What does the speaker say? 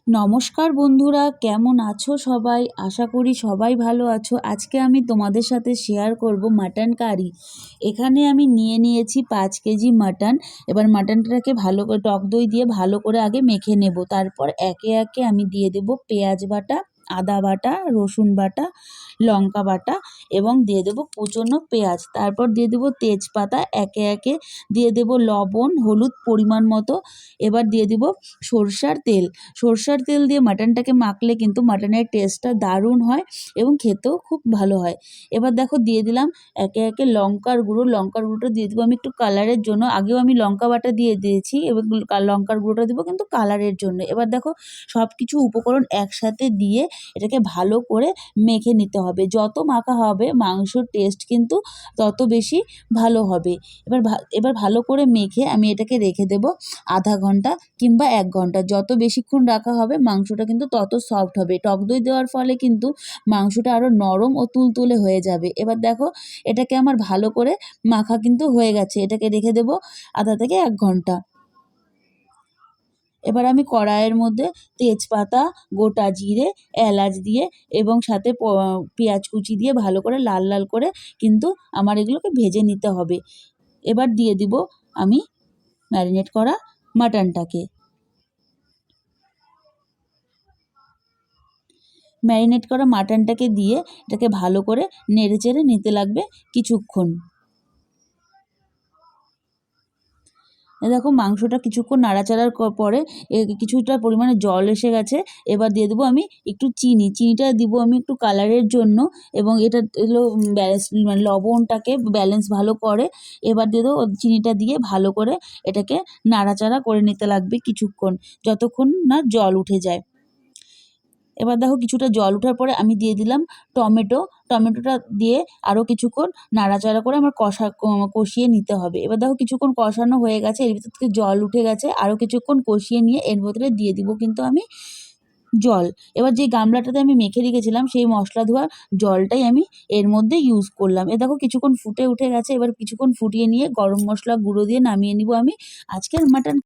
নমস্কার বন্ধুরা, কেমন আছো সবাই? আশা করি সবাই ভালো আছো। আজকে আমি তোমাদের সাথে শেয়ার করব মাটন কারি। এখানে আমি নিয়েছি 5 কেজি মাটন। এবার মাটনটাকে ভালো করে টক দই দিয়ে ভালো করে আগে মেখে নেব। তারপর একে একে আমি দিয়ে দেব পেঁয়াজ বাটা, আদা বাটা, রসুন বাটা, লঙ্কা বাটা এবং দিয়ে দেব কুচনো পেঁয়াজ। তারপর দিয়ে দেব তেজপাতা, একে একে দিয়ে দেব লবণ, হলুদ পরিমাণ মতো। এবার দিয়ে দেব সরষার তেল। সরষার তেল দিয়ে মাটনটাকে মাখলে কিন্তু মাটনের টেস্টটা দারুণ হয় এবং খেতেও খুব ভালো হয়। এবার দেখো দিয়ে দিলাম একে একে লঙ্কার গুঁড়োটা দিয়ে দেবো আমি একটু কালারের জন্য। আগেও আমি লঙ্কা বাটা দিয়ে দিয়েছি এবং লঙ্কার গুঁড়োটা দেবো কিন্তু কালারের জন্য। এবার দেখো সব কিছু উপকরণ একসাথে দিয়ে এটাকে ভালো করে মেখে নিতে হবে। যত মাখা হবে মাংসর টেস্ট কিন্তু তত বেশি ভালো হবে। এবার ভালো করে মেখে আমি এটাকে রেখে দেবো আধা ঘন্টা কিংবা 1 ঘন্টা। যত বেশিক্ষণ রাখা হবে মাংসটা কিন্তু তত সফট হবে। টক দই দেওয়ার ফলে কিন্তু মাংসটা আরও নরম ও তুলতুলে হয়ে যাবে। এবার দেখো এটাকে আমার ভালো করে মাখা কিন্তু হয়ে গেছে। এটাকে রেখে দেবো আধা থেকে 1 ঘন্টা। এবার আমি কড়াইয়ের মধ্যে তেজপাতা, গোটা জিরে, এলাচ দিয়ে এবং সাথে পেঁয়াজ কুচি দিয়ে ভালো করে লাল লাল করে কিন্তু আমার এগুলোকে ভেজে নিতে হবে। এবার দিয়ে দিব আমি ম্যারিনেট করা মাটনটাকে। ম্যারিনেট করা মাটনটাকে দিয়ে এটাকে ভালো করে নেড়েচেড়ে নিতে লাগবে কিছুক্ষণ। দেখো মাংসটা কিছুক্ষণ নাড়াচাড়ার পরে কিছুটা পরিমাণে জল এসে গেছে। এবার দিয়ে দেবো আমি একটু চিনিটা দিব আমি একটু কালারের জন্য এবং এটা এগুলো ব্যালেন্স মানে লবণটাকে ব্যালেন্স ভালো করে। এবার দিয়ে দেবো চিনিটা দিয়ে ভালো করে এটাকে নাড়াচাড়া করে নিতে লাগবে কিছুক্ষণ, যতক্ষণ না জল উঠে যায়। এবার দেখো কিছুটা জল ওঠার পরে আমি দিয়ে দিলাম টমেটোটা দিয়ে আরও কিছুক্ষণ নাড়াচাড়া করে আমার কষিয়ে নিতে হবে। এবার দেখো কিছুক্ষণ কষানো হয়ে গেছে, এর ভিতর থেকে জল উঠে গেছে। আরও কিছুক্ষণ কষিয়ে নিয়ে এর ভেতরে দিয়ে দিব কিন্তু আমি জল। এবার যে গামলাটাতে আমি মেখে রেখেছিলাম সেই মশলা ধোয়া জলটাই আমি এর মধ্যে ইউজ করলাম। এ দেখো কিছুক্ষণ ফুটে উঠে গেছে। এবার কিছুক্ষণ ফুটিয়ে নিয়ে গরম মশলা গুঁড়ো দিয়ে নামিয়ে নিব আমি আজকের মাটন